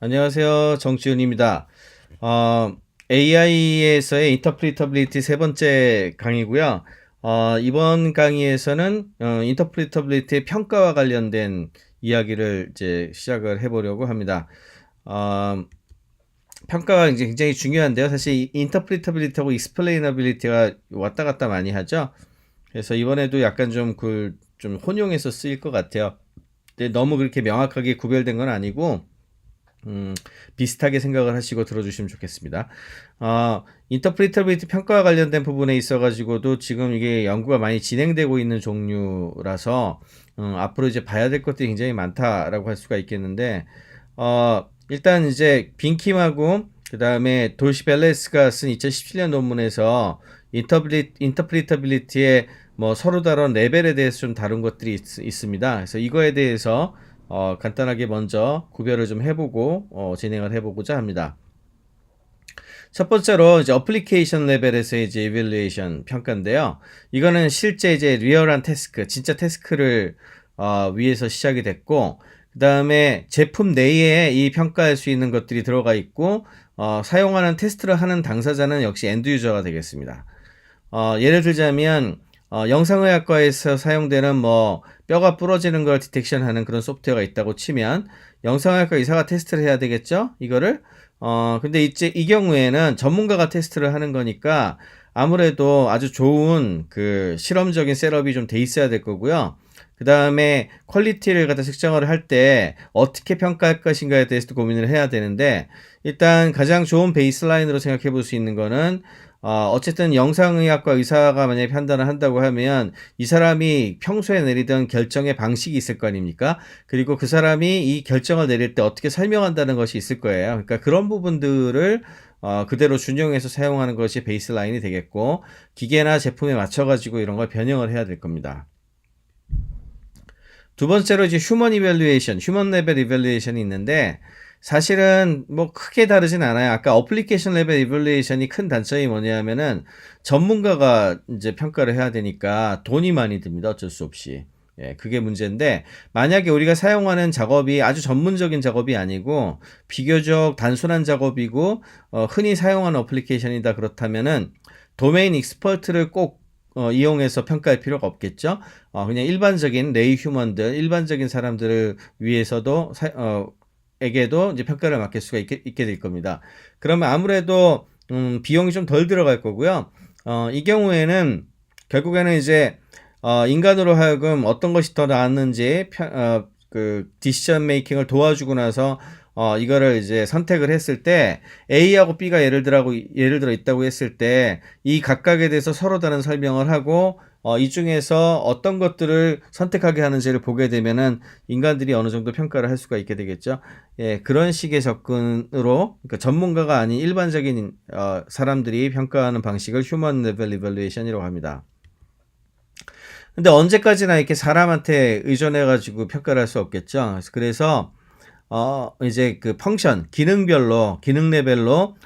안녕하세요. 정지훈입니다. AI에서의 인터프리터빌리티 세 번째 강의고요. 이번 강의에서는 인터프리터빌리티의 평가와 관련된 이야기를 이제 시작을 해보려고 합니다. 어, 평가가 이제 굉장히 중요한데요. 사실 인터프리터빌리티하고 익스플레이너빌리티가 왔다 갔다 많이 하죠. 그래서 이번에도 약간 좀 혼용해서 쓰일 것 같아요. 근데 너무 그렇게 명확하게 구별된 건 아니고 음, 비슷하게 생각을 하시고 들어주시면 좋겠습니다. 인터프리터빌리티 평가와 관련된 부분에 있어가지고도 지금 이게 연구가 많이 진행되고 있는 종류라서 앞으로 이제 봐야 될 것들이 굉장히 많다라고 할 수가 있겠는데 일단 이제 빈킴하고 그 다음에 돌시 벨레스가 쓴 2017년 논문에서 인터프리터빌리티의 뭐 서로 다른 레벨에 대해서 좀 다룬 것들이 있습니다. 그래서 이거에 대해서 간단하게 먼저 구별을 좀 해보고 진행을 해보고자 합니다. 첫 번째로 이제 어플리케이션 레벨에서의 이제 이밸루에이션 평가인데요. 이거는 실제 이제 리얼한 태스크, 진짜 태스크를 위해서 시작이 됐고, 그 다음에 제품 내에 이 평가할 수 있는 것들이 들어가 있고, 사용하는 테스트를 하는 당사자는 역시 엔드 유저가 되겠습니다. 예를 들자면 영상의학과에서 사용되는 뭐 뼈가 부러지는 걸 디텍션하는 그런 소프트웨어가 있다고 치면 영상의학과 의사가 테스트를 해야 되겠죠? 이거를 근데 이제 이 경우에는 전문가가 테스트를 하는 거니까 아무래도 아주 좋은 그 실험적인 셋업이 좀 돼 있어야 될 거고요. 그 다음에 퀄리티를 갖다 측정을 할 때 어떻게 평가할 것인가에 대해서도 고민을 해야 되는데 일단 가장 좋은 베이스라인으로 생각해 볼 수 있는 거는 어쨌든 영상의학과 의사가 만약에 판단을 한다고 하면 이 사람이 평소에 내리던 결정의 방식이 있을 거 아닙니까? 그리고 그 사람이 이 결정을 내릴 때 어떻게 설명한다는 것이 있을 거예요. 그러니까 그런 부분들을 그대로 준용해서 사용하는 것이 베이스라인이 되겠고 기계나 제품에 맞춰가지고 이런 걸 변형을 해야 될 겁니다. 두 번째로 이제 휴먼 이밸루에이션, 휴먼 레벨 이밸루에이션이 있는데 사실은 뭐 크게 다르진 않아요. 아까 어플리케이션 레벨 이밸루에이션이 큰 단점이 뭐냐면은 전문가가 이제 평가를 해야 되니까 돈이 많이 듭니다. 어쩔 수 없이. 예, 그게 문제인데 만약에 우리가 사용하는 작업이 아주 전문적인 작업이 아니고 비교적 단순한 작업이고 흔히 사용하는 어플리케이션이다 그렇다면은 도메인 익스퍼트를 꼭 이용해서 평가할 필요가 없겠죠. 그냥 일반적인 레이 휴먼들, 일반적인 사람들을 위해서도 에게도 이제 평가를 맡길 수가 있게 될 겁니다. 그러면 아무래도 비용이 좀 덜 들어갈 거고요. 이 경우에는 결국에는 이제 인간으로 하여금 어떤 것이 더 나았는지 그 디시전 메이킹을 도와주고 나서 이거를 이제 선택을 했을 때 A하고 B가 예를 들어 있다고 했을 때 이 각각에 대해서 서로 다른 설명을 하고 이 중에서 어떤 것들을 선택하게 하는지를 보게 되면은 인간들이 어느 정도 평가를 할 수가 있게 되겠죠. 예, 그런 식의 접근으로 그러니까 전문가가 아닌 일반적인 사람들이 평가하는 방식을 휴먼 레벨 이밸루에이션이라고 합니다. 근데 언제까지나 이렇게 사람한테 의존해가지고 평가를 할 수 없겠죠. 그래서 이제 그 펑션, 기능별로, 기능 레벨로,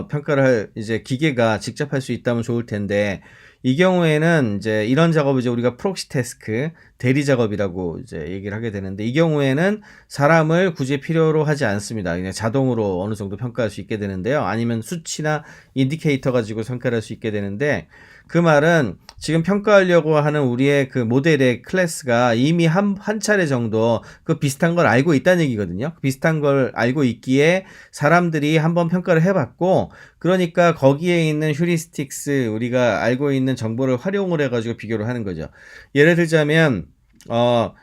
평가를 이제 기계가 직접 할 수 있다면 좋을 텐데, 이 경우에는 이제 이런 작업을 이제 우리가 프록시 태스크, 대리 작업이라고 이제 얘기를 하게 되는데, 이 경우에는 사람을 굳이 필요로 하지 않습니다. 그냥 자동으로 어느 정도 평가할 수 있게 되는데요. 아니면 수치나 인디케이터 가지고 평가를 할 수 있게 되는데, 그 말은 지금 평가하려고 하는 우리의 그 모델의 클래스가 이미 한 차례 정도 그 비슷한 걸 알고 있다는 얘기거든요. 비슷한 걸 알고 있기에 사람들이 한번 평가를 해봤고, 그러니까 거기에 있는 휴리스틱스, 우리가 알고 있는 정보를 활용을 해가지고 비교를 하는 거죠. 예를 들자면,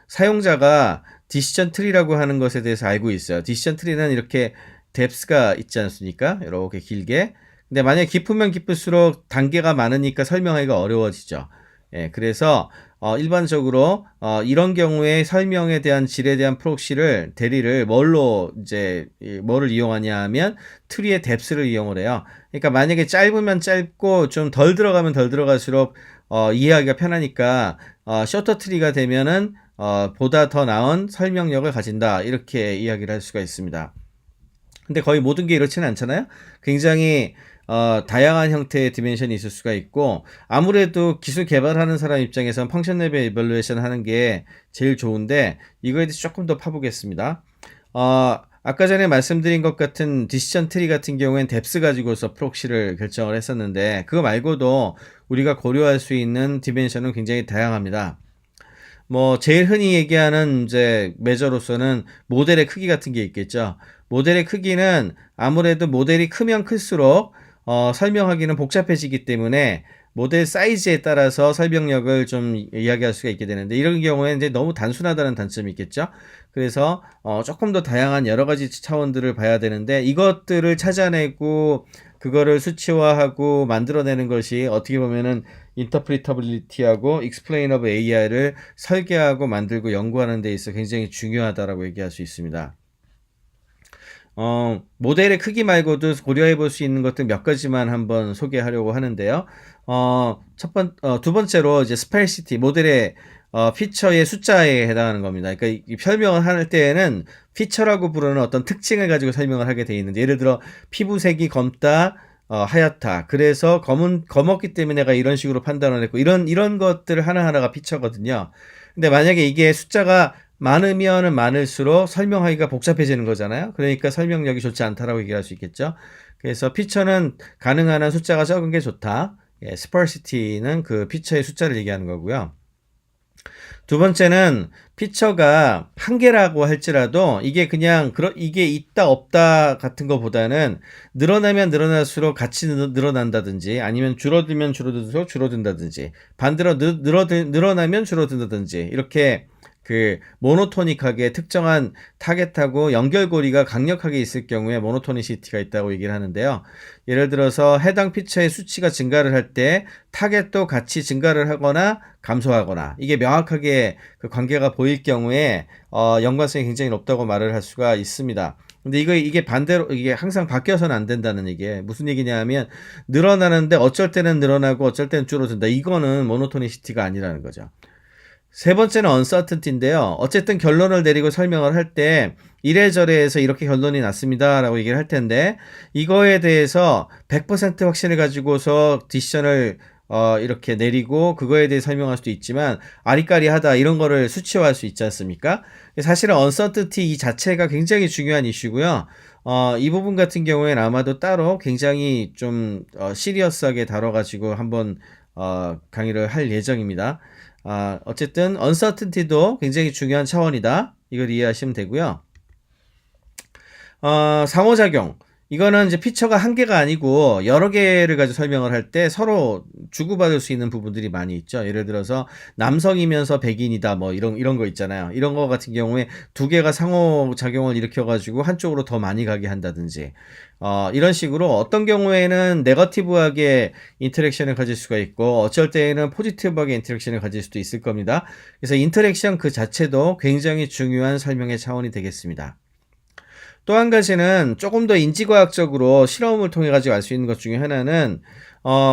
사용자가 디시전 트리라고 하는 것에 대해서 알고 있어요. 디시전 트리는 이렇게 뎁스가 있지 않습니까? 이렇게 길게. 근데 만약에 깊으면 깊을수록 단계가 많으니까 설명하기가 어려워지죠. 예, 그래서 일반적으로 이런 경우에 설명에 대한 질에 대한 프록시를 대리를 뭐를 이용하냐 하면 트리의 뎁스를 이용을 해요. 그러니까 만약에 짧으면 짧고 좀 덜 들어가면 덜 들어갈수록 이해하기가 편하니까 쇼터 트리가 되면은 보다 더 나은 설명력을 가진다 이렇게 이야기를 할 수가 있습니다. 근데 거의 모든 게 이렇지는 않잖아요. 굉장히 다양한 형태의 디멘션이 있을 수가 있고 아무래도 기술 개발하는 사람 입장에서는 펑션 레벨 이벌루에이션 하는 게 제일 좋은데 이거에 대해서 조금 더 파보겠습니다. 아까 전에 말씀드린 것 같은 디시전 트리 같은 경우엔 뎁스 가지고서 프록시를 결정을 했었는데 그거 말고도 우리가 고려할 수 있는 디멘션은 굉장히 다양합니다. 뭐 제일 흔히 얘기하는 이제 메저로서는 모델의 크기 같은 게 있겠죠. 모델의 크기는 아무래도 모델이 크면 클수록 설명하기는 복잡해지기 때문에 모델 사이즈에 따라서 설명력을 좀 이야기할 수가 있게 되는데 이런 경우에는 이제 너무 단순하다는 단점이 있겠죠. 그래서 조금 더 다양한 여러 가지 차원들을 봐야 되는데 이것들을 찾아내고 그거를 수치화하고 만들어내는 것이 어떻게 보면은 인터프리터빌리티하고 익스플레인 오브 AI를 설계하고 만들고 연구하는 데 있어 굉장히 중요하다라고 얘기할 수 있습니다. 모델의 크기 말고도 고려해 볼 수 있는 것들 몇 가지만 한번 소개하려고 하는데요. 두 번째로 이제 스펠시티, 모델의 피처의 숫자에 해당하는 겁니다. 그러니까 이 설명을 할 때에는 피처라고 부르는 어떤 특징을 가지고 설명을 하게 돼 있는데, 예를 들어 피부색이 검다, 하얗다. 그래서 검었기 때문에 내가 이런 식으로 판단을 했고, 이런 것들 하나하나가 피처거든요. 근데 만약에 이게 숫자가 많으면은 많을수록 설명하기가 복잡해지는 거잖아요. 그러니까 설명력이 좋지 않다라고 얘기할 수 있겠죠. 그래서 피처는 가능한 한 숫자가 적은 게 좋다. 예, 스퍼시티는 그 피처의 숫자를 얘기하는 거고요. 두 번째는 피처가 한 개라고 할지라도 이게 그냥 이게 있다 없다 같은 것보다는 늘어나면 늘어날수록 같이 늘어난다든지 아니면 줄어들면 줄어들수록 줄어든다든지 반대로 늘어나면 줄어든다든지 이렇게 그 모노토닉하게 특정한 타겟하고 연결고리가 강력하게 있을 경우에 모노토니시티가 있다고 얘기를 하는데요. 예를 들어서 해당 피처의 수치가 증가를 할 때 타겟도 같이 증가를 하거나 감소하거나 이게 명확하게 그 관계가 보일 경우에 연관성이 굉장히 높다고 말을 할 수가 있습니다. 근데 이게 반대로 이게 항상 바뀌어서는 안 된다는 얘기에 무슨 얘기냐면 늘어나는데 어쩔 때는 늘어나고 어쩔 때는 줄어든다. 이거는 모노토니시티가 아니라는 거죠. 세 번째는 uncertainty인데요. 어쨌든 결론을 내리고 설명을 할 때 이래저래 해서 이렇게 결론이 났습니다 라고 얘기를 할 텐데 이거에 대해서 100% 확신을 가지고서 디시전을 이렇게 내리고 그거에 대해 설명할 수도 있지만 아리까리하다 이런 거를 수치화할 수 있지 않습니까? 사실은 uncertainty 이 자체가 굉장히 중요한 이슈고요. 이 부분 같은 경우에는 아마도 따로 굉장히 좀 시리어스하게 다뤄가지고 한번 강의를 할 예정입니다. 어쨌든 uncertainty도 굉장히 중요한 차원이다. 이걸 이해하시면 되고요. 상호작용. 이거는 이제 피처가 한 개가 아니고 여러 개를 가지고 설명을 할 때 서로 주고받을 수 있는 부분들이 많이 있죠. 예를 들어서 남성이면서 백인이다 뭐 이런 거 있잖아요. 이런 거 같은 경우에 두 개가 상호작용을 일으켜가지고 한쪽으로 더 많이 가게 한다든지 이런 식으로 어떤 경우에는 네거티브하게 인터랙션을 가질 수가 있고 어쩔 때에는 포지티브하게 인터랙션을 가질 수도 있을 겁니다. 그래서 인터랙션 그 자체도 굉장히 중요한 설명의 차원이 되겠습니다. 또 한 가지는 조금 더 인지과학적으로 실험을 통해 가지고 알 수 있는 것 중에 하나는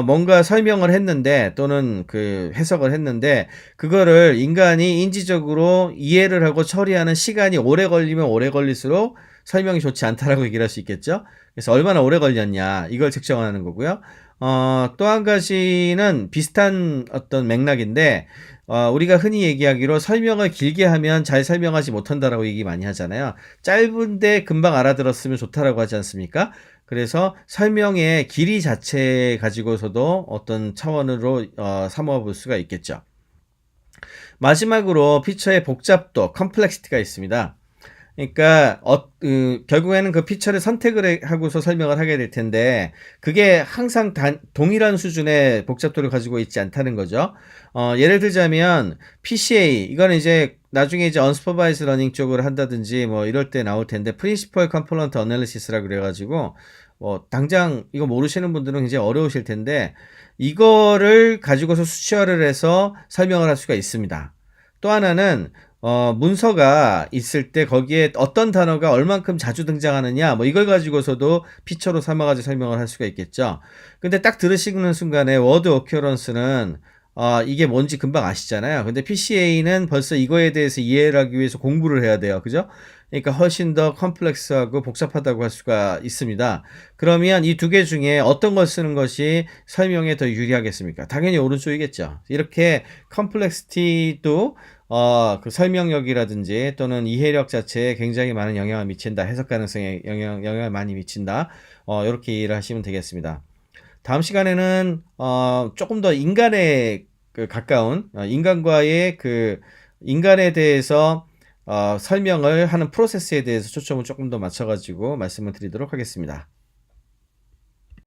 뭔가 설명을 했는데 또는 그 해석을 했는데 그거를 인간이 인지적으로 이해를 하고 처리하는 시간이 오래 걸리면 오래 걸릴수록 설명이 좋지 않다라고 얘기를 할 수 있겠죠. 그래서 얼마나 오래 걸렸냐 이걸 측정하는 거고요. 또 한 가지는 비슷한 어떤 맥락인데 우리가 흔히 얘기하기로 설명을 길게 하면 잘 설명하지 못한다라고 얘기 많이 하잖아요. 짧은데 금방 알아들었으면 좋다라고 하지 않습니까? 그래서 설명의 길이 자체 가지고서도 어떤 차원으로 삼아 볼 수가 있겠죠. 마지막으로 피처의 복잡도, 컴플렉시티가 있습니다. 그러니까 결국에는 그 피처를 선택을 하고서 설명을 하게 될 텐데 그게 항상 동일한 수준의 복잡도를 가지고 있지 않다는 거죠. 예를 들자면 PCA 이거는 이제 나중에 이제 unsupervised learning 쪽으로 한다든지 뭐 이럴 때 나올 텐데 Principal Component Analysis라 그래가지고 당장 이거 모르시는 분들은 굉장히 어려우실 텐데 이거를 가지고서 수치화를 해서 설명을 할 수가 있습니다. 또 하나는 문서가 있을 때 거기에 어떤 단어가 얼만큼 자주 등장하느냐 뭐 이걸 가지고서도 피처로 삼아가지고 설명을 할 수가 있겠죠. 근데 딱 들으시는 순간에 워드 어큐런스는 이게 뭔지 금방 아시잖아요. 근데 PCA는 벌써 이거에 대해서 이해를 하기 위해서 공부를 해야 돼요. 그죠? 그러니까 훨씬 더 컴플렉스하고 복잡하다고 할 수가 있습니다. 그러면 이 두 개 중에 어떤 걸 쓰는 것이 설명에 더 유리하겠습니까? 당연히 오른쪽이겠죠. 이렇게 컴플렉시티도 그 설명력이라든지 또는 이해력 자체에 굉장히 많은 영향을 미친다. 해석 가능성에 영향을 많이 미친다. 이렇게 이해를 하시면 되겠습니다. 다음 시간에는 조금 더 인간에 가까운 인간과의 그 인간에 대해서 설명을 하는 프로세스에 대해서 초점을 조금 더 맞춰가지고 말씀을 드리도록 하겠습니다.